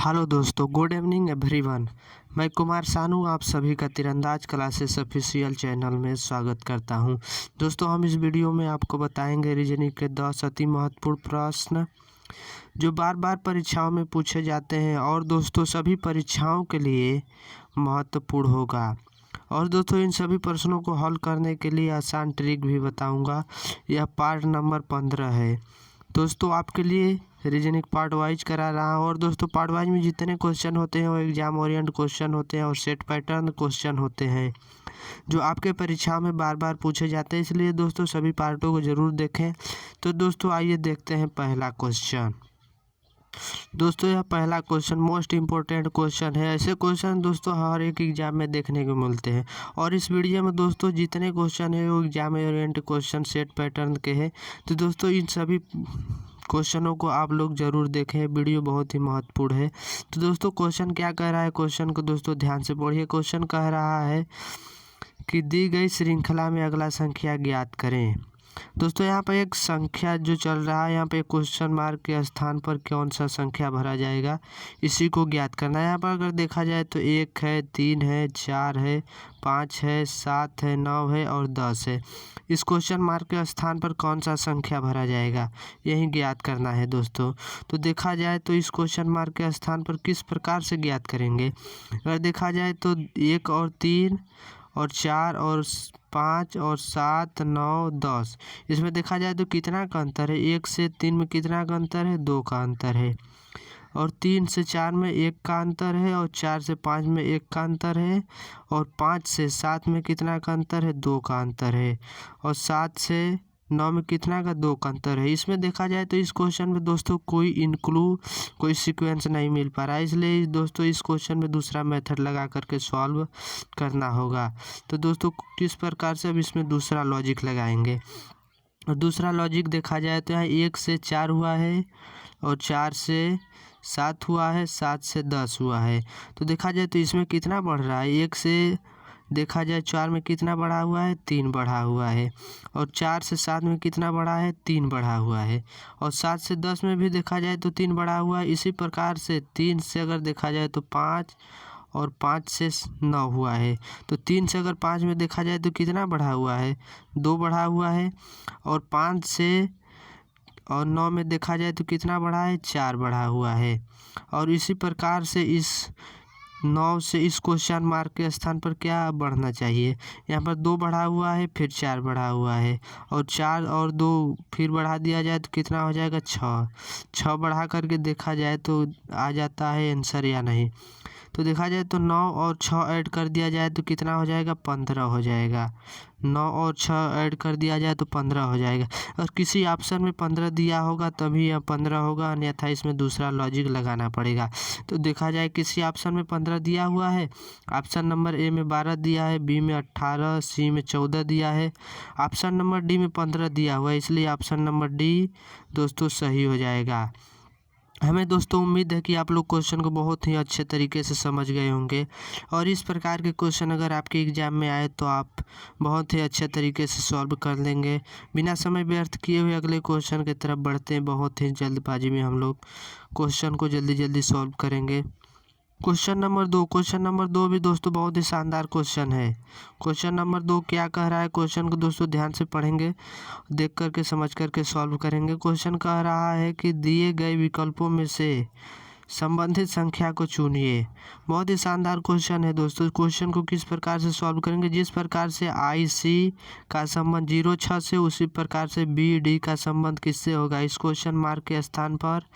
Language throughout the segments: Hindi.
हेलो दोस्तों, गुड इवनिंग एवरीवन। मैं कुमार सानू आप सभी का तीरंदाज क्लासेस ऑफिशियल चैनल में स्वागत करता हूं। दोस्तों, हम इस वीडियो में आपको बताएंगे रीजनिंग के 10 अति महत्वपूर्ण प्रश्न जो बार बार परीक्षाओं में पूछे जाते हैं और दोस्तों सभी परीक्षाओं के लिए महत्वपूर्ण होगा। और दोस्तों इन सभी प्रश्नों को हल करने के लिए आसान ट्रिक भी बताऊंगा। यह पार्ट नंबर 15 है। दोस्तों आपके लिए रीजनिंग पार्ट वाइज करा रहा हूँ। और दोस्तों पार्ट वाइज में जितने क्वेश्चन होते हैं वो एग्जाम ओरिएंट क्वेश्चन होते हैं और सेट पैटर्न क्वेश्चन होते हैं जो आपके परीक्षा में बार बार पूछे जाते हैं। इसलिए दोस्तों सभी पार्टों को ज़रूर देखें। तो दोस्तों आइए देखते हैं पहला क्वेश्चन। दोस्तों यह पहला क्वेश्चन मोस्ट इम्पोर्टेंट क्वेश्चन है। ऐसे क्वेश्चन दोस्तों हर एक एग्जाम में देखने को मिलते हैं और इस वीडियो में दोस्तों जितने क्वेश्चन है वो exam Orient question set pattern के हैं। तो दोस्तों इन सभी क्वेश्चनों को आप लोग ज़रूर देखें, वीडियो बहुत ही महत्वपूर्ण है। तो दोस्तों क्वेश्चन क्या कह रहा है, क्वेश्चन को दोस्तों ध्यान से पढ़िए। क्वेश्चन कह रहा है कि दी गई श्रृंखला में अगला संख्या ज्ञात करें। दोस्तों यहाँ पर एक संख्या जो चल रहा है, यहाँ पे क्वेश्चन मार्क के स्थान पर कौन सा संख्या भरा जाएगा इसी को ज्ञात करना है। यहाँ पर अगर देखा जाए तो 1 है, 3 है, 4 है, 5 है, 7 है, 9 है और 10 है। इस क्वेश्चन मार्क के स्थान पर कौन सा संख्या भरा जाएगा यही ज्ञात करना है दोस्तों। तो देखा जाए तो इस क्वेश्चन मार्क के स्थान पर किस प्रकार से ज्ञात करेंगे। अगर देखा जाए तो 1 और 3 और 4 और 5 और 7, 9, 10, इसमें देखा जाए तो कितना का अंतर है। 1 से 3 में कितना का अंतर है, 2 का अंतर है। और 3 से 4 में 1 का अंतर है और 4 से 5 में 1 का अंतर है। और 5 से 7 में कितना का अंतर है, 2 का अंतर है। और 7 से 9 में कितना का, 2 का अंतर है। इसमें देखा जाए तो इस क्वेश्चन में दोस्तों कोई सीक्वेंस नहीं मिल पा रहा है। इसलिए दोस्तों इस क्वेश्चन में दूसरा मेथड लगा करके सॉल्व करना होगा। तो दोस्तों किस प्रकार से अब इसमें दूसरा लॉजिक लगाएंगे। और दूसरा लॉजिक देखा जाए तो यहाँ 1 से 4 हुआ है और 4 से 7 हुआ है, 7 से 10 हुआ है। तो देखा जाए तो इसमें कितना बढ़ रहा है। 1 से देखा जाए 4 में कितना बढ़ा हुआ है, 3 बढ़ा हुआ है। और 4 से 7 में कितना बढ़ा है, 3 बढ़ा हुआ है। और 7 से 10 में भी देखा जाए तो 3 बढ़ा हुआ है। इसी प्रकार से 3 से अगर देखा जाए तो 5 और 5 से 9 हुआ है। तो 3 से अगर 5 में देखा जाए तो कितना बढ़ा हुआ है, 2 बढ़ा हुआ है। और 5 से और 9 में देखा जाए तो कितना बढ़ा है, 4 बढ़ा हुआ है। और इसी प्रकार से इस 9 से इस क्वेश्चन मार्क के स्थान पर क्या बढ़ना चाहिए। यहाँ पर 2 बढ़ा हुआ है, फिर 4 बढ़ा हुआ है। और 4 और 2 फिर बढ़ा दिया जाए तो कितना हो जाएगा, 6 बढ़ा करके देखा जाए तो आ जाता है आंसर या नहीं। तो देखा जाए तो 9 और 6 ऐड कर दिया जाए तो कितना हो जाएगा, 15 हो जाएगा। 9 और 6 ऐड कर दिया जाए तो 15 हो जाएगा। और किसी ऑप्शन में 15 दिया होगा तभी यह 15 होगा, अन्यथा इसमें दूसरा लॉजिक लगाना पड़ेगा। तो देखा जाए किसी ऑप्शन में 15 दिया हुआ है। ऑप्शन नंबर ए में 12 दिया है, बी में 18, सी में 14 दिया है। ऑप्शन नंबर डी में 15 दिया हुआ है, इसलिए ऑप्शन नंबर डी दोस्तों सही हो जाएगा। हमें दोस्तों उम्मीद है कि आप लोग क्वेश्चन को बहुत ही अच्छे तरीके से समझ गए होंगे। और इस प्रकार के क्वेश्चन अगर आपके एग्ज़ाम में आए तो आप बहुत ही अच्छे तरीके से सॉल्व कर लेंगे। बिना समय व्यर्थ किए हुए अगले क्वेश्चन की तरफ बढ़ते हैं। बहुत ही जल्दबाजी में हम लोग क्वेश्चन को जल्दी जल्दी सॉल्व करेंगे। क्वेश्चन नंबर 2 भी दोस्तों बहुत ही शानदार क्वेश्चन है। क्वेश्चन नंबर 2 क्या कह रहा है, क्वेश्चन को दोस्तों ध्यान से पढ़ेंगे, देख करके समझ करके सॉल्व करेंगे। क्वेश्चन कह रहा है कि दिए गए विकल्पों में से संबंधित संख्या को चुनिए। बहुत ही शानदार क्वेश्चन है दोस्तों। क्वेश्चन को किस प्रकार से सॉल्व करेंगे, जिस प्रकार से IC का संबंध 0, 6 से, उसी प्रकार से BD का संबंध किससे होगा। इस क्वेश्चन मार्क के स्थान पर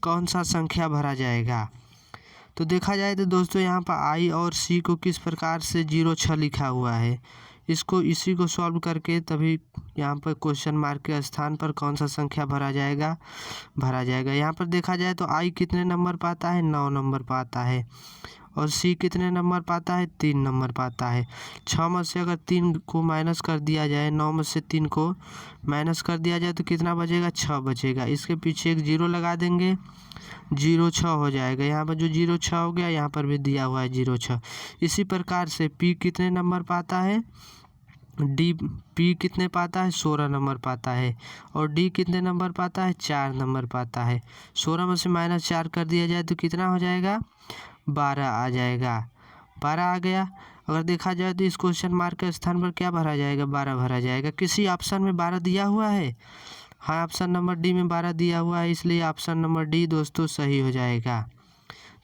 कौन सा संख्या भरा जाएगा। तो देखा जाए तो दोस्तों यहाँ पर I और C को किस प्रकार से 0, 6 लिखा हुआ है। इसी को सॉल्व करके तभी यहाँ पर क्वेश्चन मार्क के स्थान पर कौन सा संख्या भरा जाएगा। यहाँ पर देखा जाए तो I कितने नंबर पाता है, 9 नंबर पाता है। और C कितने नंबर पाता है, 3 नंबर पाता है। 6 में से अगर 3 को माइनस कर दिया जाए, 9 में से 3 को माइनस कर दिया जाए तो कितना बचेगा, 6 बचेगा। इसके पीछे एक 0 लगा देंगे, 0, 6 हो जाएगा। यहाँ पर जो 0, 6 हो गया, यहाँ पर भी दिया हुआ है 0, 6। इसी प्रकार से P कितने नंबर पाता है, डी पी कितने पाता है 16 नंबर पाता है, और डी कितने नंबर पाता है 4 नंबर पाता है। 16 में से -4 कर दिया जाए तो कितना हो जाएगा 12 आ जाएगा, 12 आ गया। अगर देखा जाए तो इस क्वेश्चन मार्क के स्थान पर क्या भरा जाएगा 12 भरा जाएगा। किसी ऑप्शन में 12 दिया हुआ है, हाँ ऑप्शन नंबर डी में 12 दिया हुआ है, इसलिए ऑप्शन नंबर डी दोस्तों सही हो जाएगा।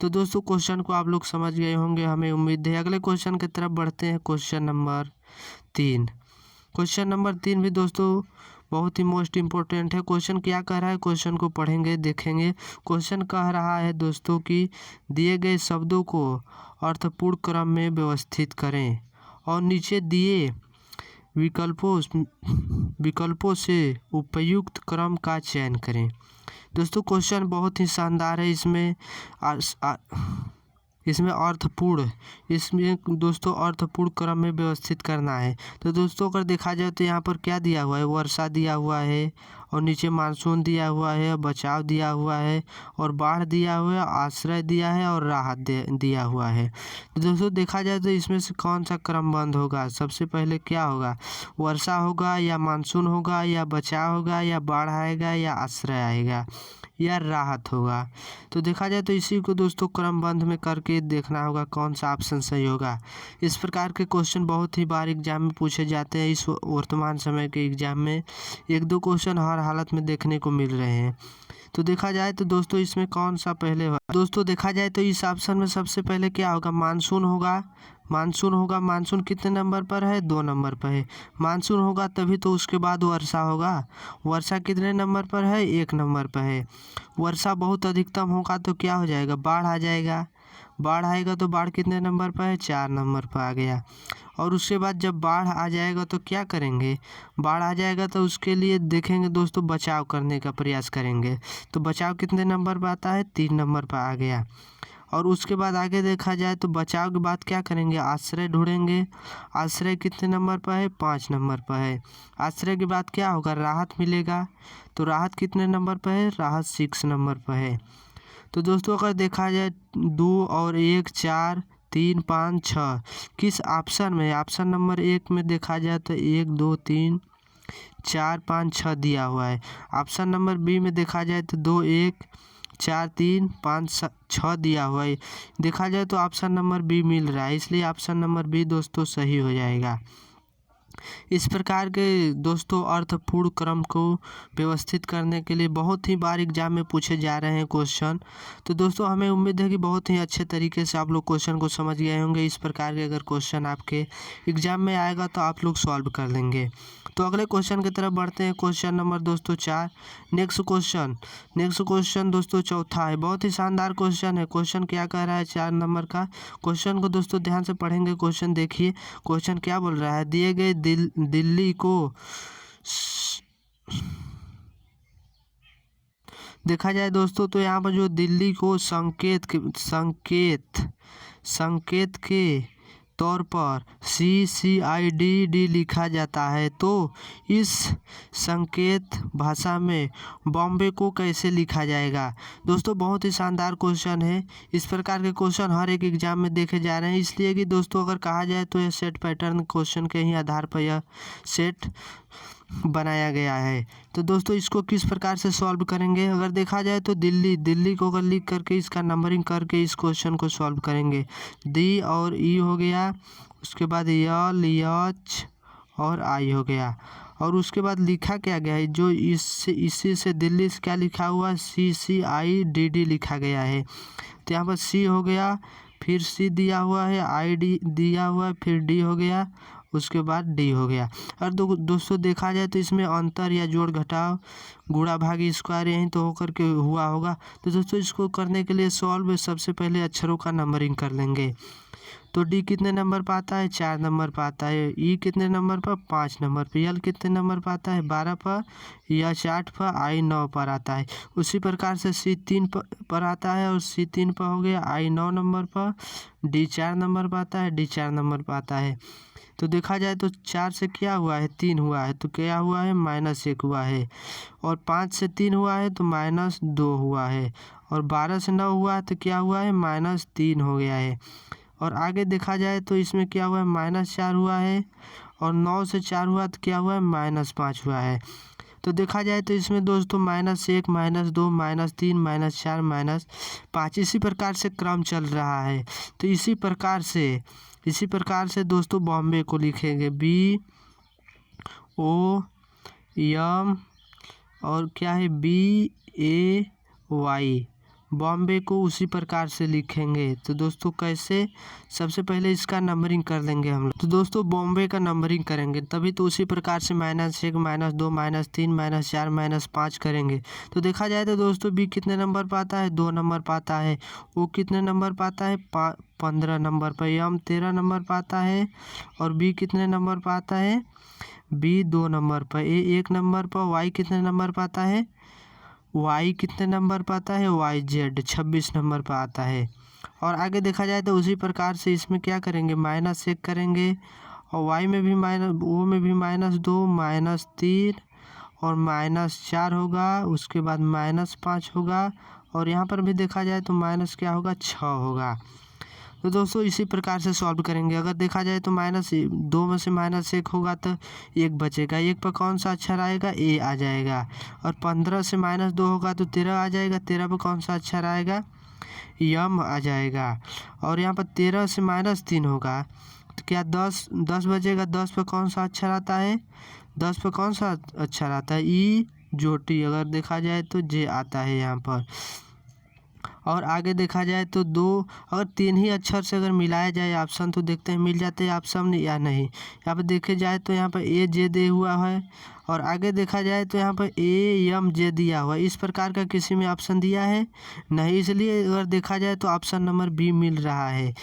तो दोस्तों क्वेश्चन को आप लोग समझ गए होंगे, हमें उम्मीद है। अगले क्वेश्चन की तरफ बढ़ते हैं, क्वेश्चन नंबर 3। क्वेश्चन नंबर 3 भी दोस्तों बहुत ही मोस्ट इम्पोर्टेंट है। क्वेश्चन क्या कह रहा है, क्वेश्चन को पढ़ेंगे देखेंगे। क्वेश्चन कह रहा है दोस्तों कि दिए गए शब्दों को अर्थपूर्ण क्रम में व्यवस्थित करें और नीचे दिए विकल्पों से उपयुक्त क्रम का चयन करें। दोस्तों क्वेश्चन बहुत ही शानदार है। इसमें दोस्तों अर्थपूर्ण क्रम में व्यवस्थित करना है। तो दोस्तों अगर देखा जाए तो यहाँ पर क्या दिया हुआ है, वर्षा दिया हुआ है, और नीचे मानसून दिया हुआ है, बचाव दिया हुआ है, और बाढ़ दिया हुआ है, आश्रय दिया है, और राहत दिया हुआ है। तो दोस्तों देखा जाए तो इसमें से कौन सा क्रमबद्ध होगा, सबसे पहले क्या होगा, वर्षा होगा या मानसून होगा या बचाव होगा या बाढ़ आएगा या आश्रय आएगा या राहत होगा। तो देखा जाए तो इसी को दोस्तों क्रमबद्ध में करके देखना होगा कौन सा ऑप्शन सही होगा। इस प्रकार के क्वेश्चन बहुत ही बार एग्जाम में पूछे जाते हैं। इस वर्तमान समय के एग्जाम में 1-2 क्वेश्चन हर हालत में देखने को मिल रहे हैं। तो देखा जाए तो दोस्तों इसमें कौन सा पहले होगा, दोस्तों देखा जाए तो इस ऑप्शन में सबसे पहले क्या होगा, मानसून होगा। मानसून कितने नंबर पर है, 2 नंबर पर है। मानसून होगा तभी तो उसके बाद वर्षा होगा। वर्षा कितने नंबर पर है, 1 नंबर पर है। वर्षा बहुत अधिकतम होगा तो क्या हो जाएगा, बाढ़ आ जाएगा। बाढ़ आएगा तो बाढ़ कितने नंबर पर है, 4 नंबर पर आ गया। और उसके बाद जब बाढ़ आ जाएगा तो क्या करेंगे, बाढ़ आ जाएगा तो उसके लिए देखेंगे दोस्तों बचाव करने का प्रयास करेंगे। तो बचाव कितने नंबर पर आता है, 3 नंबर पर आ गया। और उसके बाद आगे देखा जाए तो बचाव के बाद क्या करेंगे, आश्रय ढूंढेंगे। आश्रय कितने नंबर पर है, 5 नंबर पर है। आश्रय के बाद क्या होगा, राहत मिलेगा। तो राहत कितने नंबर पर है, राहत 6 नंबर पर है। तो दोस्तों अगर देखा जाए 2 और 1 4 3 5 6 किस ऑप्शन में, ऑप्शन नंबर 1 में देखा जाए तो 1 2 3 4 5 6 दिया हुआ है। ऑप्शन नंबर बी में देखा जाए तो 2 1 4 3 5 6 दिया हुआ है। देखा जाए तो ऑप्शन नंबर बी मिल रहा है, इसलिए ऑप्शन नंबर बी दोस्तों सही हो जाएगा। इस प्रकार के दोस्तों अर्थपूर्ण क्रम को व्यवस्थित करने के लिए बहुत ही बार एग्जाम में पूछे जा रहे हैं क्वेश्चन। तो दोस्तों हमें उम्मीद है कि बहुत ही अच्छे तरीके से आप लोग क्वेश्चन को समझ गए होंगे। इस प्रकार के अगर क्वेश्चन आपके एग्जाम में आएगा तो आप लोग सॉल्व कर लेंगे। तो अगले क्वेश्चन की तरफ बढ़ते हैं, क्वेश्चन नंबर दोस्तों 4। नेक्स्ट क्वेश्चन दोस्तों चौथा है, बहुत ही शानदार क्वेश्चन है। क्वेश्चन क्या कह रहा है, 4 नंबर का क्वेश्चन को दोस्तों ध्यान से पढ़ेंगे। क्वेश्चन देखिए, क्वेश्चन क्या बोल रहा है, दिए गए दिल्ली को देखा जाए दोस्तों तो यहाँ पर जो दिल्ली को संकेत के तौर पर CCIDD लिखा जाता है, तो इस संकेत भाषा में बॉम्बे को कैसे लिखा जाएगा। दोस्तों बहुत ही शानदार क्वेश्चन है। इस प्रकार के क्वेश्चन हर एक एग्जाम में देखे जा रहे हैं, इसलिए कि दोस्तों अगर कहा जाए तो यह सेट पैटर्न क्वेश्चन के ही आधार पर यह सेट बनाया गया है। तो दोस्तों इसको किस प्रकार से सॉल्व करेंगे, अगर देखा जाए तो दिल्ली को अगर लिख करके इसका नंबरिंग करके इस क्वेश्चन को सॉल्व करेंगे। डी और ई हो गया, उसके बाद यल एच और आई हो गया, और उसके बाद लिखा क्या गया है, जो इसी से दिल्ली से क्या लिखा हुआ, CCIDD लिखा गया है। तो यहाँ पर सी हो गया, फिर सी दिया हुआ है, ID दिया हुआ है, फिर डी हो गया, उसके बाद डी हो गया। और दोस्तों देखा जाए तो इसमें अंतर या जोड़ घटाव गुणा भाग स्क्वायर यहीं तो होकर के हुआ होगा। तो दोस्तों इसको करने के लिए सॉल्व सबसे पहले अक्षरों का नंबरिंग कर लेंगे। तो डी कितने नंबर पर आता है, 4 नंबर पर आता है। ई कितने नंबर पर, 5 नंबर पर। यल कितने नंबर पर आता है, 12 पर। एच 8 पर। आई 9 पर आता है। उसी प्रकार से सी 3 पर आता है, और सी 3 पर हो गया। आई 9 नंबर पर। डी 4 नंबर पर आता है। डी 4 नंबर पर आता है। तो देखा जाए तो 4 से क्या हुआ है, 3 हुआ है, तो क्या हुआ है, -1 हुआ है। और 5 से 3 हुआ है तो -2 हुआ है। और 12 से 9 हुआ है तो क्या हुआ है, -3 हो गया है। और आगे देखा जाए तो इसमें क्या हुआ है, -4 हुआ है। और 9 से 4 हुआ तो क्या हुआ है, -5 हुआ है। तो देखा जाए तो इसमें दोस्तों -1 -2 -3 -4 -5 इसी प्रकार से क्रम चल रहा है। तो इसी प्रकार से दोस्तों बॉम्बे को लिखेंगे BOM और क्या है BAY, बॉम्बे को उसी प्रकार से लिखेंगे। तो दोस्तों कैसे, सबसे पहले इसका नंबरिंग कर लेंगे हम लोग। तो दोस्तों बॉम्बे का नंबरिंग करेंगे तभी तो उसी प्रकार से -1 -2 -3 -4 -5 करेंगे। तो देखा जाए तो दोस्तों बी कितने नंबर पर आता है, 2 नंबर पर आता है। वो कितने नंबर पर आता है, 15 नंबर पर। एम 13 नंबर पर आता है। और बी कितने नंबर पर आता है, बी 2 नंबर पर। ए 1 नंबर पर। वाई कितने नंबर पर आता है, वाई कितने नंबर पर आता है, YZ 26 नंबर पर आता है। और आगे देखा जाए तो उसी प्रकार से इसमें क्या करेंगे, -1 करेंगे। और वाई में भी वो में भी -2 -3 और -4 होगा। उसके बाद -5 होगा। और यहाँ पर भी देखा जाए तो माइनस क्या होगा, 6 होगा। तो दोस्तों इसी प्रकार से सॉल्व करेंगे। अगर देखा जाए तो -2 में से -1 होगा तो 1 बचेगा। 1 पर कौन सा अक्षर आएगा, A आ जाएगा। और 15 से -2 होगा तो 13 आ जाएगा। 13 पर कौन सा अक्षर आएगा, M आ जाएगा। और यहाँ पर 13 से -3 होगा तो क्या 10 बचेगा। 10 पर कौन सा अक्षर आता है, 10 पर कौन सा अक्षर आता है, E जो T। अगर देखा जाए तो J आता है यहाँ पर। और आगे देखा जाए तो अगर 3 ही अक्षर से अगर मिलाया जाए ऑप्शन तो देखते हैं मिल जाते हैं ऑप्शन या नहीं। यहाँ पर देखे जाए तो यहाँ पर AJ दे हुआ है। और आगे देखा जाए तो यहाँ पर AMJ दिया हुआ है। इस प्रकार का किसी में ऑप्शन दिया है नहीं, इसलिए अगर देखा जाए तो ऑप्शन नंबर B मिल रहा है।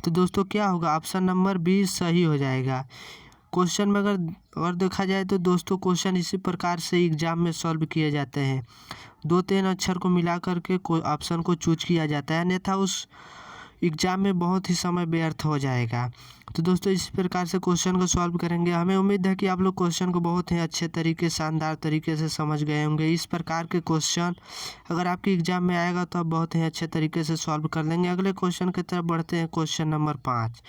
तो दोस्तों क्या होगा, ऑप्शन नंबर B सही हो जाएगा। क्वेश्चन में अगर देखा जाए तो दोस्तों क्वेश्चन इसी प्रकार से एग्जाम में सॉल्व किए जाते हैं। 2-3 अक्षर को मिला करके ऑप्शन को चूज किया जाता है, अन्यथा उस एग्जाम में बहुत ही समय व्यर्थ हो जाएगा। तो दोस्तों इस प्रकार से क्वेश्चन को सॉल्व करेंगे। हमें उम्मीद है कि आप लोग क्वेश्चन को बहुत ही अच्छे तरीके, शानदार तरीके से समझ गए होंगे। इस प्रकार के क्वेश्चन अगर आपके एग्जाम में आएगा तो आप बहुत ही अच्छे तरीके से सॉल्व कर लेंगे। अगले क्वेश्चन की तरफ बढ़ते हैं। Question number 5।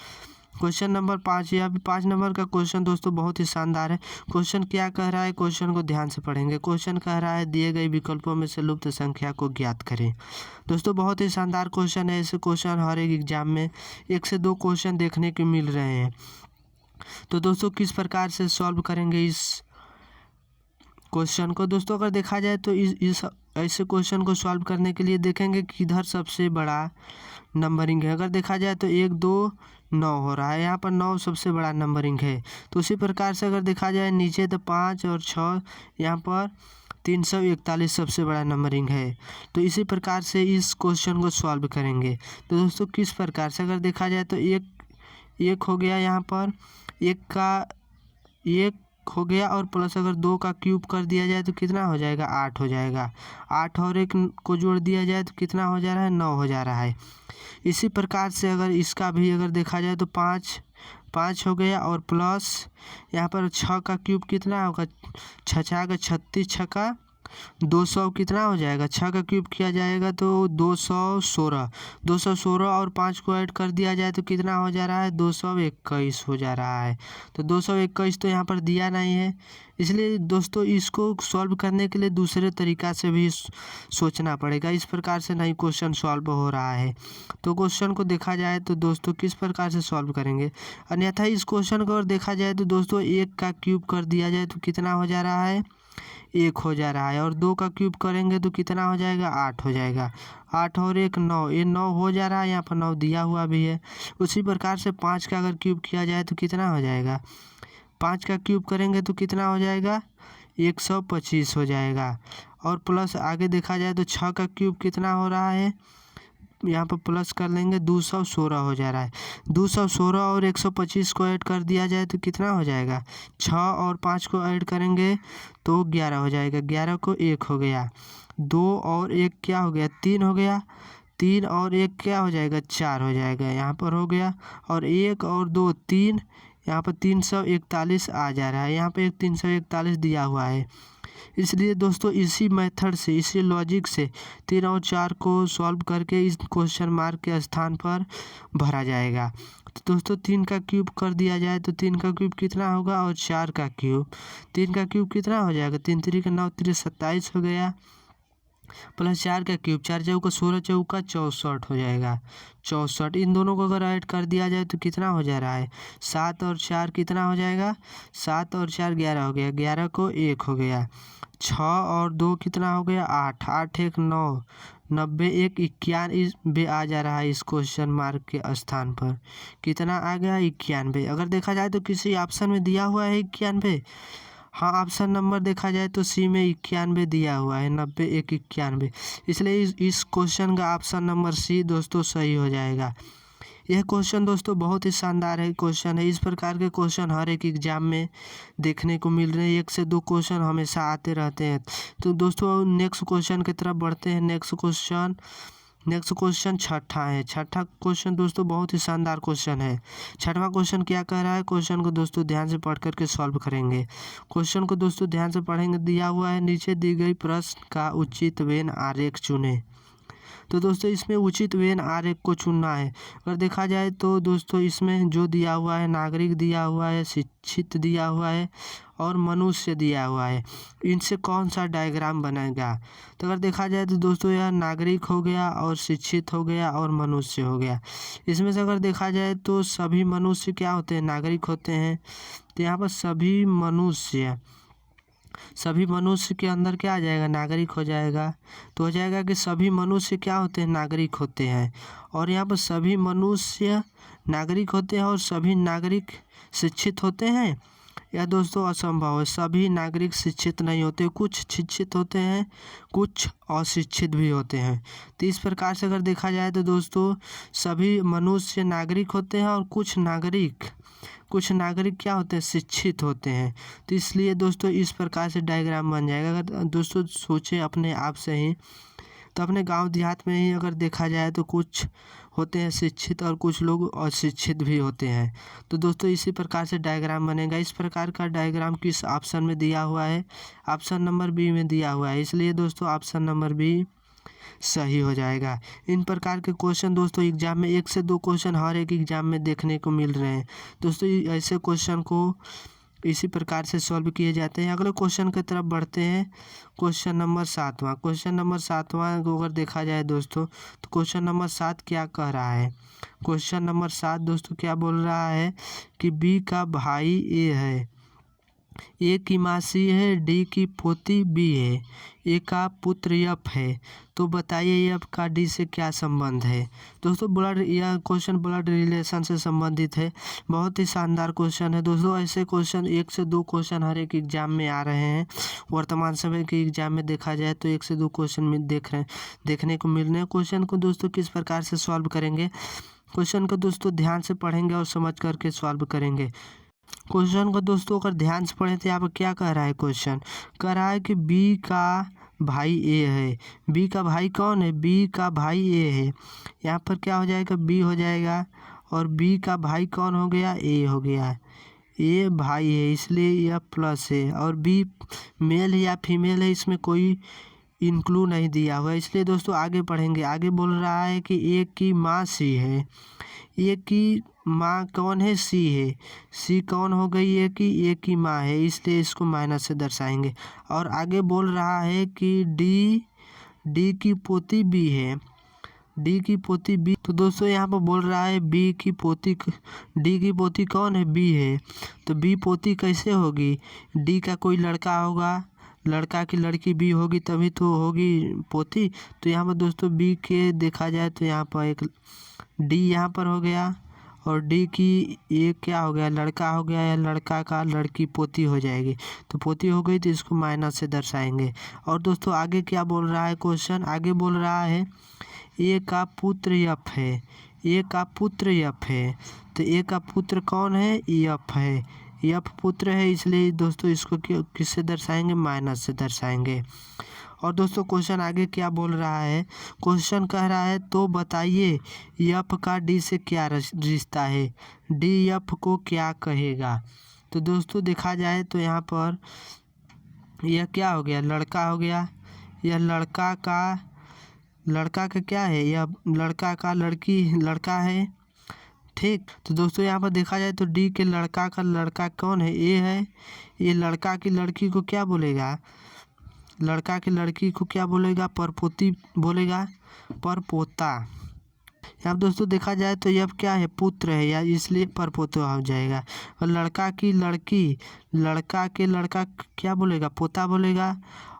क्वेश्चन नंबर 5, यह भी 5 नंबर का क्वेश्चन दोस्तों बहुत ही शानदार है। क्वेश्चन क्या कह रहा है, क्वेश्चन को ध्यान से पढ़ेंगे। क्वेश्चन कह रहा है दिए गए विकल्पों में से लुप्त संख्या को ज्ञात करें। दोस्तों बहुत ही शानदार क्वेश्चन है। ऐसे क्वेश्चन हर एक एग्जाम में 1 से 2 क्वेश्चन देखने को मिल रहे हैं। तो दोस्तों किस प्रकार से सॉल्व करेंगे इस क्वेश्चन को। दोस्तों अगर देखा जाए तो इस ऐसे क्वेश्चन को सॉल्व करने के लिए देखेंगे कि इधर सबसे बड़ा नंबरिंग है। अगर देखा जाए तो 1 2 9 हो रहा है, यहाँ पर 9 सबसे बड़ा नंबरिंग है। तो उसी प्रकार से अगर देखा जाए नीचे तो 5 और 6, यहाँ पर 341 सबसे बड़ा नंबरिंग है। तो इसी प्रकार से इस क्वेश्चन को सॉल्व करेंगे। तो दोस्तों किस प्रकार से, अगर देखा जाए तो एक हो गया, यहाँ पर 1 हो गया और प्लस अगर 2 का क्यूब कर दिया जाए तो कितना हो जाएगा, 8 हो जाएगा। 8 और 1 को जोड़ दिया जाए तो कितना हो जा रहा है, 9 हो जा रहा है। इसी प्रकार से अगर इसका भी अगर देखा जाए तो 5 हो गया और प्लस यहाँ पर 6 का क्यूब कितना होगा, 6 6 36 छक्का 200 कितना हो जाएगा, 6 का क्यूब किया जाएगा तो 216 और 5 को ऐड कर दिया जाए तो कितना हो जा रहा है, 221 हो जा रहा है। तो 221 तो यहाँ पर दिया नहीं है, इसलिए दोस्तों इसको सॉल्व करने के लिए दूसरे तरीका से भी सोचना पड़ेगा। इस प्रकार से नहीं क्वेश्चन सॉल्व हो रहा है। तो क्वेश्चन को देखा जाए तो दोस्तों किस प्रकार से सॉल्व करेंगे, अन्यथा इस क्वेश्चन को अगर देखा जाए तो दोस्तों 1 का क्यूब कर दिया जाए तो कितना हो जा रहा है, 1 हो जा रहा है। और 2 का क्यूब करेंगे तो कितना हो जाएगा, 8 हो जाएगा। 8 और 1 9, ये 9 हो जा रहा है, यहाँ पर 9 दिया हुआ भी है। उसी प्रकार से 5 का अगर क्यूब किया जाए तो कितना हो जाएगा, 5 का क्यूब करेंगे तो कितना हो जाएगा, 125 हो जाएगा। और प्लस आगे देखा जाए तो 6 का क्यूब कितना हो रहा है, यहाँ पर प्लस कर लेंगे, 216 हो जा रहा है। 216 और 125 को ऐड कर दिया जाए तो कितना हो जाएगा, 6 और 5 को ऐड करेंगे तो 11 हो जाएगा। 11 को 1 हो गया, 2 और 1 क्या हो गया, 3 हो गया। 3 और 1 क्या हो जाएगा, 4 हो जाएगा, यहाँ पर हो गया। और 1 और 2 3, यहाँ पर 341 आ जा रहा है। यहाँ पर 341 दिया हुआ है। इसलिए दोस्तों इसी मेथड से, इसी लॉजिक से 3 और 4 को सॉल्व करके इस क्वेश्चन मार्क के स्थान पर भरा जाएगा। तो दोस्तों 3 का क्यूब कर दिया जाए तो 3 का क्यूब कितना होगा, और 4 का क्यूब, 3 का क्यूब कितना हो जाएगा, 3 3 9 3 27 हो गया, प्लस 4 का क्यूब, 4 चौका 16 चौका 64 हो जाएगा, 64। इन दोनों को अगर ऐड कर दिया जाए तो कितना हो जा रहा है, 7 और 4 कितना हो जाएगा, 7 और 4 11 हो गया, 11 को 1 हो गया, 6 और 2 कितना हो गया, 8, 8 1 9, 90 1 91 आ जा रहा है इस क्वेश्चन मार्क के स्थान पर, कितना आ गया 91। अगर देखा जाए तो किसी ऑप्शन में दिया हुआ है 91, हाँ ऑप्शन नंबर देखा जाए तो सी में 91 दिया हुआ है, 90 1 91, इसलिए इस क्वेश्चन का ऑप्शन नंबर सी दोस्तों सही हो जाएगा। यह क्वेश्चन दोस्तों बहुत ही शानदार है क्वेश्चन है। इस प्रकार के क्वेश्चन हर एक एग्जाम में देखने को मिल रहे हैं, 1 से 2 क्वेश्चन हमेशा आते रहते हैं। तो दोस्तों नेक्स्ट क्वेश्चन की तरफ बढ़ते हैं। नेक्स्ट क्वेश्चन छठा है। छठा क्वेश्चन दोस्तों बहुत ही शानदार क्वेश्चन है। छठवां क्वेश्चन क्या कह रहा है, क्वेश्चन को दोस्तों ध्यान से पढ़ करके सॉल्व करेंगे। क्वेश्चन को दोस्तों ध्यान से पढ़ेंगे। दिया हुआ है, नीचे दी गई प्रश्न का उचित वेन आरेख चुनें। तो दोस्तों इसमें उचित वेन आरेख को चुनना है। अगर देखा जाए तो दोस्तों इसमें जो दिया हुआ है, नागरिक दिया हुआ है, शिक्षित दिया हुआ है और मनुष्य दिया हुआ है, इनसे कौन सा डायग्राम बनेगा। तो अगर देखा जाए तो दोस्तों यह नागरिक हो गया और शिक्षित हो गया और मनुष्य हो गया। इसमें से अगर देखा जाए तो सभी मनुष्य क्या होते हैं, नागरिक होते हैं। तो यहाँ पर सभी मनुष्य के अंदर क्या आ जाएगा, नागरिक हो जाएगा। तो हो जाएगा कि सभी मनुष्य क्या होते हैं, नागरिक होते हैं। और यहाँ पर सभी मनुष्य नागरिक होते हैं और सभी नागरिक शिक्षित होते हैं। यह दोस्तों असंभव है, सभी नागरिक शिक्षित नहीं होते, कुछ शिक्षित होते हैं, कुछ अशिक्षित भी होते हैं। तो इस प्रकार से अगर देखा जाए तो दोस्तों सभी मनुष्य नागरिक होते हैं और कुछ नागरिक क्या होते हैं, शिक्षित होते हैं। तो इसलिए दोस्तों इस प्रकार से डायग्राम बन जाएगा। अगर दोस्तों सोचें अपने आप से ही, तो अपने गांव देहात में ही अगर देखा जाए तो कुछ होते हैं शिक्षित और कुछ लोग अशिक्षित भी होते हैं। तो दोस्तों इसी प्रकार से डायग्राम बनेगा। इस प्रकार का डायग्राम किस ऑप्शन में दिया हुआ है, ऑप्शन नंबर बी में दिया हुआ है, इसलिए दोस्तों ऑप्शन नंबर बी सही हो जाएगा। इन प्रकार के क्वेश्चन दोस्तों एग्जाम में 1 से 2 क्वेश्चन हर एक एग्जाम में देखने को मिल रहे हैं। दोस्तों ऐसे क्वेश्चन को इसी प्रकार से सॉल्व किए जाते हैं। अगले क्वेश्चन की तरफ बढ़ते हैं। क्वेश्चन नंबर 7वां को अगर देखा जाए दोस्तों तो क्वेश्चन नंबर 7 क्या कह रहा है। क्वेश्चन नंबर 7 दोस्तों क्या बोल रहा है कि बी का भाई ए है, ए की माँ सी है, डी की पोती बी है, ए का पुत्र यफ है, तो बताइए यफ का डी से क्या संबंध है। दोस्तों यह क्वेश्चन ब्लड रिलेशन से संबंधित है। बहुत ही शानदार क्वेश्चन है दोस्तों। ऐसे क्वेश्चन 1 से 2 क्वेश्चन हर एक एग्जाम में आ रहे हैं। वर्तमान समय के एग्जाम में देखा जाए तो 1 से 2 क्वेश्चन में देखने को मिल रहे हैं। क्वेश्चन को दोस्तों किस प्रकार से सॉल्व करेंगे, क्वेश्चन को दोस्तों ध्यान से पढ़ेंगे और समझ करके सॉल्व करेंगे। क्वेश्चन को दोस्तों अगर ध्यान से पढ़े तो यहाँ पर क्या कह रहा है, क्वेश्चन कह रहा है कि बी का भाई ए है। बी का भाई कौन है, बी का भाई ए है। यहाँ पर क्या हो जाएगा, बी हो जाएगा और बी का भाई कौन हो गया, ए हो गया। ए भाई है इसलिए यह प्लस है, और बी मेल है या फीमेल है इसमें कोई इंक्लूड नहीं दिया हुआ है, इसलिए दोस्तों आगे पढ़ेंगे। आगे बोल रहा है कि ए की माँ सी है, ए की माँ कौन है, सी है। सी कौन हो गई, ए की माँ है, इसलिए इसको माइनस से दर्शाएंगे। और आगे बोल रहा है कि डी की पोती बी है, डी की पोती बी। तो दोस्तों यहाँ पर बोल रहा है डी की पोती कौन है, बी है। तो बी पोती कैसे होगी, डी का कोई लड़का होगा, लड़का की लड़की बी होगी तभी तो होगी पोती। तो यहाँ पर दोस्तों बी के देखा जाए तो यहाँ पर एक डी यहाँ पर हो गया और डी की ये क्या हो गया, लड़का हो गया, या लड़का का लड़की पोती हो जाएगी। तो पोती हो गई तो इसको माइनस से दर्शाएंगे। और दोस्तों आगे क्या बोल रहा है क्वेश्चन, आगे बोल रहा है ए का पुत्र यफ है, ए का पुत्र यफ है। तो ए का पुत्र कौन है, यफ है, यफ पुत्र है, इसलिए दोस्तों इसको किससे दर्शाएंगे, माइनस से दर्शाएंगे। और दोस्तों क्वेश्चन आगे क्या बोल रहा है, क्वेश्चन कह रहा है तो बताइए यफ का डी से क्या रिश्ता है, डी यफ को क्या कहेगा। तो दोस्तों देखा जाए तो यहाँ पर यह क्या हो गया, लड़का हो गया, यह लड़का का क्या है, यह लड़का का लड़का है। ठीक। तो दोस्तों यहाँ पर देखा जाए तो डी के लड़का का लड़का कौन है, ए है। ये लड़का की लड़की को क्या बोलेगा, लड़का की लड़की को क्या बोलेगा, परपोती बोलेगा, परपोता। अब दोस्तों देखा जाए तो यह क्या है, पुत्र है, या इसलिए परपोता हो जाएगा। और लड़का की लड़की, लड़का के लड़का क्या बोलेगा, पोता बोलेगा,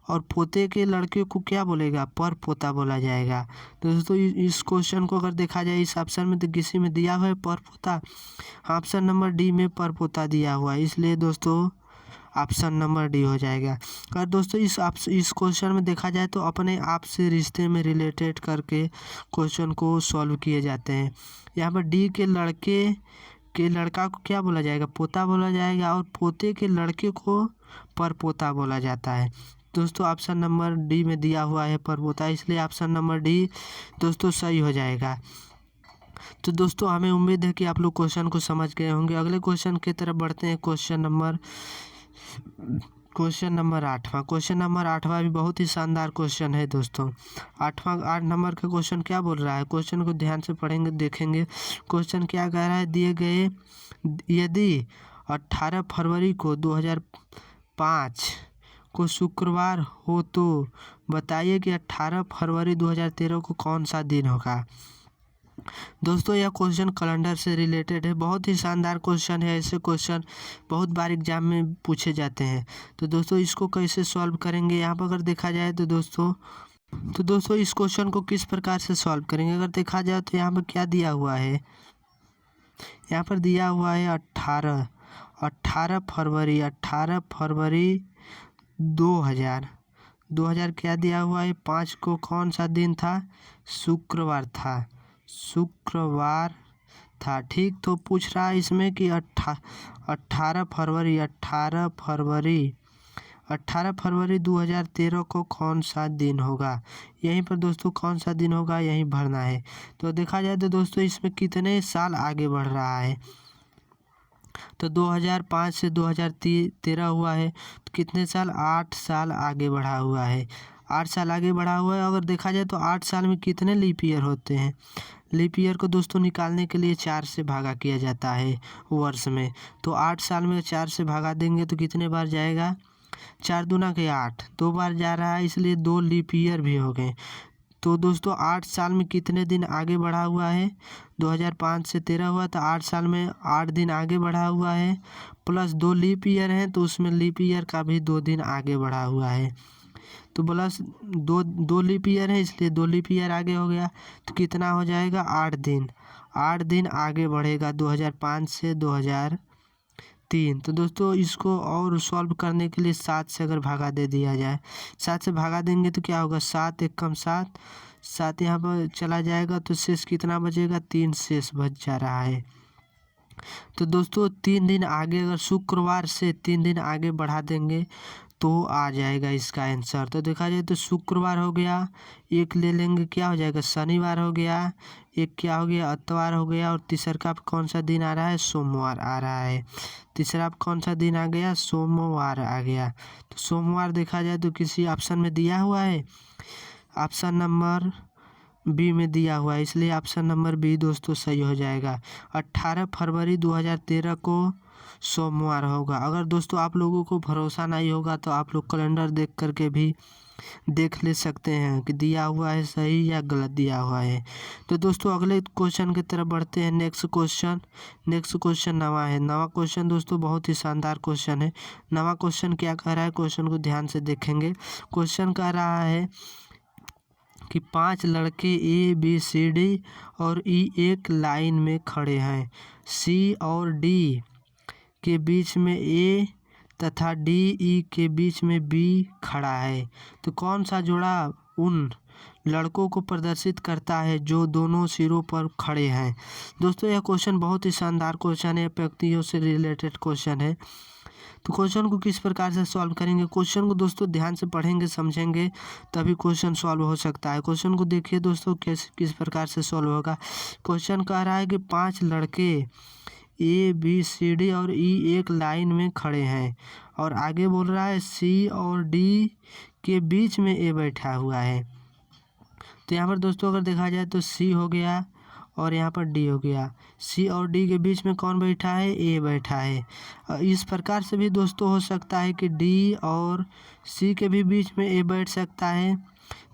और पोते के लड़के को क्या बोलेगा, परपोता बोला जाएगा। तो दोस्तों इस क्वेश्चन को अगर देखा जाए इस ऑप्शन में तो किसी में दिया हुआ है परपोता, ऑप्शन नंबर डी में परपोता दिया हुआ है, इसलिए दोस्तों ऑप्शन नंबर डी हो जाएगा। अगर दोस्तों इस क्वेश्चन में देखा जाए तो अपने आप से रिश्ते में रिलेटेड करके क्वेश्चन को सॉल्व किए जाते हैं। यहाँ पर डी के लड़के के लड़का को क्या बोला जाएगा, पोता बोला जाएगा, और पोते के लड़के को परपोता बोला जाता है। दोस्तों ऑप्शन नंबर डी में दिया हुआ है परपोता, इसलिए ऑप्शन नंबर डी दोस्तों सही हो जाएगा। तो दोस्तों हमें उम्मीद है कि आप लोग क्वेश्चन को समझ गए होंगे। अगले क्वेश्चन की तरफ बढ़ते हैं। क्वेश्चन नंबर 8वां। क्वेश्चन नंबर 8वां भी बहुत ही शानदार क्वेश्चन है दोस्तों। 8 नंबर का क्वेश्चन क्या बोल रहा है, क्वेश्चन को ध्यान से पढ़ेंगे देखेंगे। क्वेश्चन क्या कह रहा है, दिए गए यदि 18 फरवरी को 2005 को शुक्रवार हो तो बताइए कि 18 फरवरी 2013 को कौन सा दिन होगा। दोस्तों यह क्वेश्चन कैलेंडर से रिलेटेड है, बहुत ही शानदार क्वेश्चन है। ऐसे क्वेश्चन बहुत बार एग्जाम में पूछे जाते हैं। तो दोस्तों इसको कैसे सॉल्व करेंगे, यहाँ पर अगर देखा जाए तो दोस्तों इस क्वेश्चन को किस प्रकार से सॉल्व करेंगे, अगर देखा जाए तो यहाँ पर क्या दिया हुआ है, यहाँ पर दिया हुआ है 18 फरवरी 2000 क्या दिया हुआ है, 5 को कौन सा दिन था, शुक्रवार था। ठीक। तो पूछ रहा है इसमें कि 18 फरवरी 2013 को कौन सा दिन होगा। यहीं पर दोस्तों कौन सा दिन होगा यहीं भरना है। तो देखा जाए तो दोस्तों इसमें कितने साल आगे बढ़ रहा है, तो 2005 से 2013 हुआ है, तो कितने साल, 8 साल आगे बढ़ा हुआ है। 8 साल आगे बढ़ा हुआ है। अगर देखा जाए तो 8 साल में कितने लीप ईयर होते हैं, लीप ईयर को दोस्तों निकालने के लिए 4 से भागा किया जाता है वर्ष में। तो 8 साल में 4 से भागा देंगे तो कितने बार जाएगा, 4 दूना के 8, 2 बार जा रहा है, इसलिए 2 लीप ईयर भी हो गए। तो दोस्तों 8 साल में कितने दिन आगे बढ़ा हुआ है, 2005 से 13 हुआ, तो 8 साल में 8 दिन आगे बढ़ा हुआ है, प्लस 2 लीप ईयर हैं तो उसमें लीप ईयर का भी 2 दिन आगे बढ़ा हुआ है। तो प्लस 2 लीप ईयर है, इसलिए 2 लीप ईयर आगे हो गया, तो कितना हो जाएगा, 8 दिन आगे बढ़ेगा 2005 से 2003। तो दोस्तों इसको और सॉल्व करने के लिए 7 से अगर भागा दे दिया जाए, 7 से भागा देंगे तो क्या होगा, 7 एक कम 7 यहाँ पर चला जाएगा, तो शेष कितना बचेगा, 3 शेष बच जा रहा है। तो दोस्तों 3 दिन आगे, अगर शुक्रवार से 3 दिन आगे बढ़ा देंगे तो आ जाएगा इसका आंसर। तो देखा जाए तो शुक्रवार हो गया, एक ले लेंगे क्या हो जाएगा, शनिवार हो गया, एक क्या हो गया, इतवार हो गया, और तीसरा का कौन सा दिन आ रहा है, सोमवार आ रहा है। तीसरा कौन सा दिन आ गया, सोमवार आ गया। तो सोमवार देखा जाए तो किसी ऑप्शन में दिया हुआ है, ऑप्शन नंबर बी में दिया हुआ है, इसलिए ऑप्शन नंबर बी दोस्तों सही हो जाएगा। 18 फरवरी 2013 को सोमवार होगा। अगर दोस्तों आप लोगों को भरोसा नहीं होगा तो आप लोग कैलेंडर देख करके भी देख ले सकते हैं कि दिया हुआ है सही या गलत दिया हुआ है। तो दोस्तों अगले क्वेश्चन की तरफ बढ़ते हैं। नेक्स्ट क्वेश्चन नवा है। नवा क्वेश्चन दोस्तों बहुत ही शानदार क्वेश्चन है। नवा क्वेश्चन क्या कह रहा है, क्वेश्चन को ध्यान से देखेंगे। क्वेश्चन कह रहा है कि 5 लड़के ए बी सी डी और ई एक लाइन में खड़े हैं, सी और डी के बीच में ए तथा डी ई के बीच में बी खड़ा है। तो कौन सा जोड़ा उन लड़कों को प्रदर्शित करता है जो दोनों सिरों पर खड़े हैं। दोस्तों यह क्वेश्चन बहुत ही शानदार क्वेश्चन है, व्यक्तियों से रिलेटेड क्वेश्चन है। तो क्वेश्चन को किस प्रकार से सॉल्व करेंगे, क्वेश्चन को दोस्तों ध्यान से पढ़ेंगे समझेंगे तभी क्वेश्चन सॉल्व हो सकता है। क्वेश्चन को देखिए दोस्तों किस प्रकार से सॉल्व होगा। क्वेश्चन कह रहा है कि 5 लड़के ए बी सी डी और ई एक लाइन में खड़े हैं, और आगे बोल रहा है सी और डी के बीच में ए बैठा हुआ है। तो यहाँ पर दोस्तों अगर देखा जाए तो सी हो गया और यहाँ पर डी हो गया। सी और डी के बीच में कौन बैठा है, ए बैठा है। इस प्रकार से भी दोस्तों हो सकता है कि डी और सी के भी बीच में ए बैठ सकता है।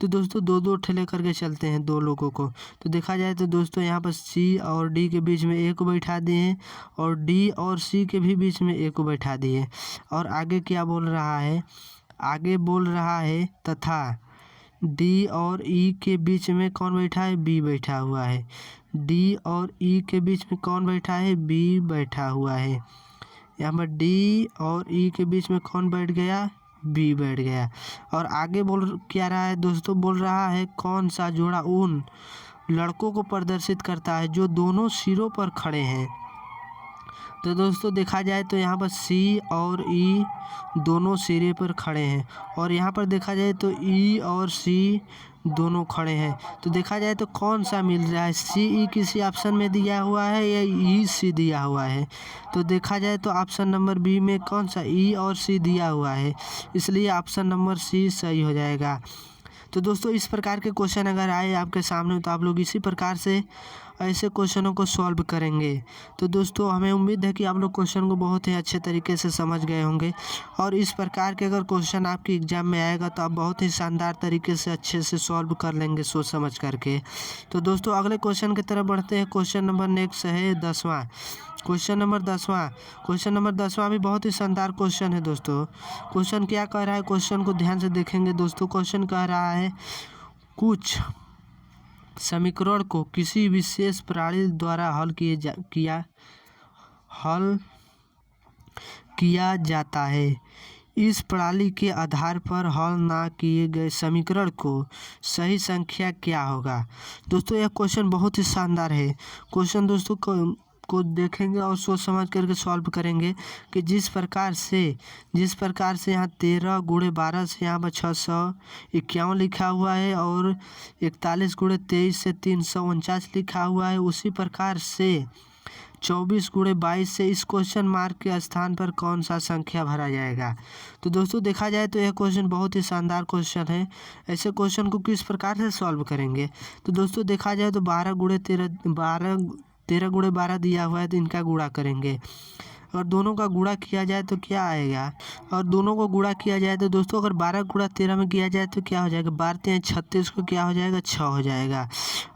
तो दोस्तों दो दो ठेले करके चलते हैं दो लोगों को। तो देखा जाए तो दोस्तों यहाँ पर सी और डी के बीच में ए को बैठा दिए और डी और सी के भी बीच में ए को बैठा दिए। और आगे क्या बोल रहा है, आगे बोल रहा है तथा डी और ई के बीच में कौन बैठा है, बी बैठा हुआ है। डी और ई के बीच में कौन बैठा है, बी बैठा हुआ है। यहाँ पर डी और ई के बीच में कौन बैठ गया, बी बैठ गया। और आगे बोल क्या रहा है दोस्तों, बोल रहा है कौन सा जोड़ा उन लड़कों को प्रदर्शित करता है जो दोनों सिरों पर खड़े हैं। तो दोस्तों देखा जाए तो यहाँ पर सी और ई दोनों सिरे पर खड़े हैं और यहाँ पर देखा जाए तो ई और सी दोनों खड़े हैं। तो देखा जाए तो कौन सा मिल रहा है, सी ई किसी ऑप्शन में दिया हुआ है या ई सी दिया हुआ है। तो देखा जाए तो ऑप्शन नंबर बी में कौन सा, ई और सी दिया हुआ है, इसलिए ऑप्शन नंबर सी सही हो जाएगा। तो दोस्तों इस प्रकार के क्वेश्चन अगर आए आपके सामने तो आप लोग इसी प्रकार से ऐसे क्वेश्चनों को सॉल्व करेंगे। तो दोस्तों हमें उम्मीद है कि आप लोग क्वेश्चन को बहुत ही अच्छे तरीके से समझ गए होंगे और इस प्रकार के अगर क्वेश्चन आपके एग्जाम में आएगा तो आप बहुत ही शानदार तरीके से अच्छे से सॉल्व कर लेंगे सोच समझ करके। तो दोस्तों अगले क्वेश्चन की तरफ बढ़ते हैं। क्वेश्चन नंबर नेक्स्ट है 10वां। क्वेश्चन नंबर 10वां भी बहुत ही शानदार क्वेश्चन है दोस्तों। क्वेश्चन क्या कह रहा है, क्वेश्चन को ध्यान से देखेंगे दोस्तों। क्वेश्चन कह रहा है कुछ समीकरण को किसी विशेष प्रणाली द्वारा हल किया जाता है। इस प्रणाली के आधार पर हल ना किए गए समीकरण को सही संख्या क्या होगा। दोस्तों यह क्वेश्चन बहुत ही शानदार है। क्वेश्चन दोस्तों को देखेंगे और सोच समझ करके सॉल्व करेंगे कि जिस प्रकार से यहाँ 13 गुणे 12 से यहाँ पर 651 लिखा हुआ है और 41 गुणे 23 से 349 लिखा हुआ है, उसी प्रकार से 24 गुणे 22 से इस क्वेश्चन मार्क के स्थान पर कौन सा संख्या भरा जाएगा। तो दोस्तों देखा जाए तो यह क्वेश्चन बहुत ही शानदार क्वेश्चन है। ऐसे क्वेश्चन को किस प्रकार से सॉल्व करेंगे। तो दोस्तों देखा जाए तो 13 गुणे 12 दिया हुआ है तो इनका गुणा करेंगे और दोनों का गुणा किया जाए तो क्या आएगा, और दोनों को गुणा किया जाए तो दोस्तों अगर 12 गुणा 13 में किया जाए तो क्या हो जाएगा, 12 × 36 को क्या हो जाएगा, 6 हो जाएगा।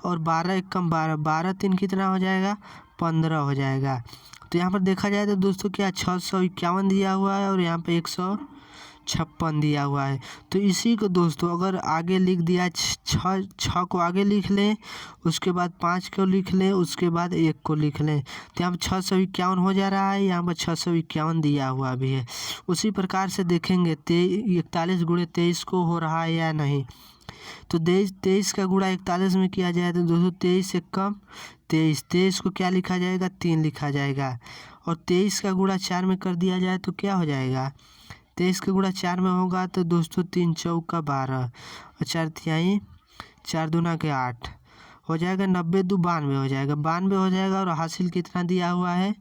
और 12 × 1 = 12, 12 × 3 कितना हो जाएगा, 15 हो जाएगा। तो यहाँ पर देखा जाए तो दोस्तों क्या 651 दिया हुआ है और यहाँ पे 156 दिया हुआ है। तो इसी को दोस्तों अगर आगे लिख दिया, 6 को आगे लिख लें, उसके बाद 5 को लिख लें, उसके बाद 1 को लिख लें, तो यहाँ पर 651 हो जा रहा है, यहाँ पर 651 दिया हुआ भी है। उसी प्रकार से देखेंगे 41 गुणे 23 को हो रहा है या नहीं। तो 23 का गुणा 41 में किया जाए तो दोस्तों 23 से कम 23 को क्या लिखा जाएगा, 3 लिखा जाएगा। और 23 का गुणा 4 में कर दिया जाए तो क्या हो जाएगा, 23 का गुणा 4 में होगा तो दोस्तों 3 × 4 = 12 और 4 × 4 = 8 हो जाएगा। 90 × 2 = 92 हो जाएगा, 92 हो जाएगा। और हासिल कितना दिया हुआ है,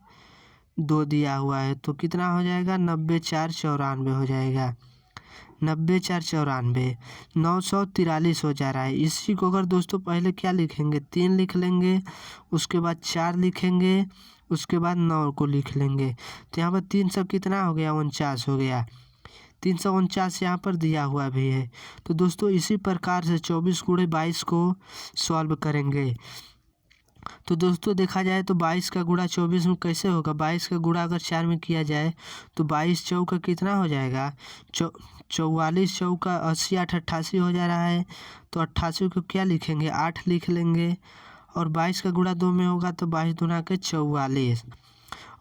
2 दिया हुआ है, तो कितना हो जाएगा, 90 × 4 = 94 हो जाएगा। 90 × 4 = 94, 943 हो जा रहा है। इसी को अगर दोस्तों पहले क्या लिखेंगे, 3 लिख लेंगे, उसके बाद 4 लिखेंगे, उसके बाद 9 को लिख लेंगे। तो यहाँ पर 3 सब कितना हो गया, 49 हो गया। 349 यहाँ पर दिया हुआ भी है। तो दोस्तों इसी प्रकार से 24 गुणे 22 को सॉल्व करेंगे। तो दोस्तों देखा जाए तो 22 का गुणा 24 में कैसे होगा, 22 का गुणा अगर 4 में किया जाए तो 22 × 4 = कितना हो जाएगा, 44 × 4 = 80, 8 × 88 हो जा रहा है। तो 88 को क्या लिखेंगे, 8 लिख लेंगे। और 22 का गुणा 2 में होगा तो 22 दूना के 44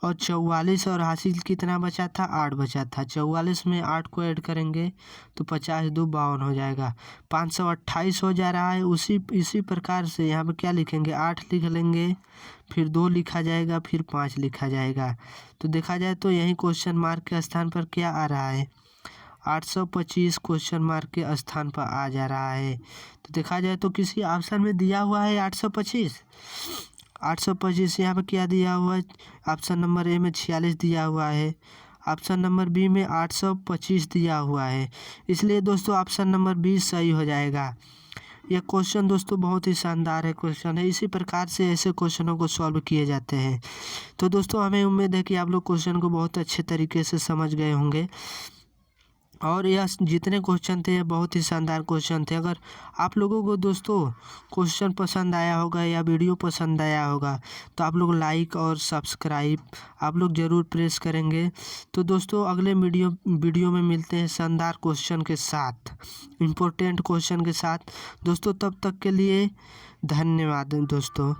और 44 और हासिल कितना बचा था, 8 बचा था। 44 में 8 को ऐड करेंगे तो 50 × 2 = 52 हो जाएगा। 528 हो जा रहा है। इसी प्रकार से यहाँ पे क्या लिखेंगे, 8 लिख लेंगे, फिर 2 लिखा जाएगा, फिर 5 लिखा जाएगा। तो देखा जाए तो यही क्वेश्चन मार्क के स्थान पर क्या आ रहा है, 825 क्वेश्चन मार्क के स्थान पर आ जा रहा है। तो देखा जाए तो किसी ऑप्शन में दिया हुआ है 825 यहाँ पर क्या दिया हुआ है, ऑप्शन नंबर ए में 46 दिया हुआ है, ऑप्शन नंबर बी में 825 दिया हुआ है, इसलिए दोस्तों ऑप्शन नंबर बी सही हो जाएगा। यह क्वेश्चन दोस्तों बहुत ही शानदार है क्वेश्चन है। इसी प्रकार से ऐसे क्वेश्चनों को सॉल्व किए जाते हैं। तो दोस्तों हमें उम्मीद है कि आप लोग क्वेश्चन को बहुत अच्छे तरीके से समझ गए होंगे और यह जितने क्वेश्चन थे ये बहुत ही शानदार क्वेश्चन थे। अगर आप लोगों को दोस्तों क्वेश्चन पसंद आया होगा या वीडियो पसंद आया होगा तो आप लोग लाइक और सब्सक्राइब आप लोग ज़रूर प्रेस करेंगे। तो दोस्तों अगले वीडियो में मिलते हैं शानदार क्वेश्चन के साथ, इम्पोर्टेंट क्वेश्चन के साथ दोस्तों। तब तक के लिए धन्यवाद दोस्तों।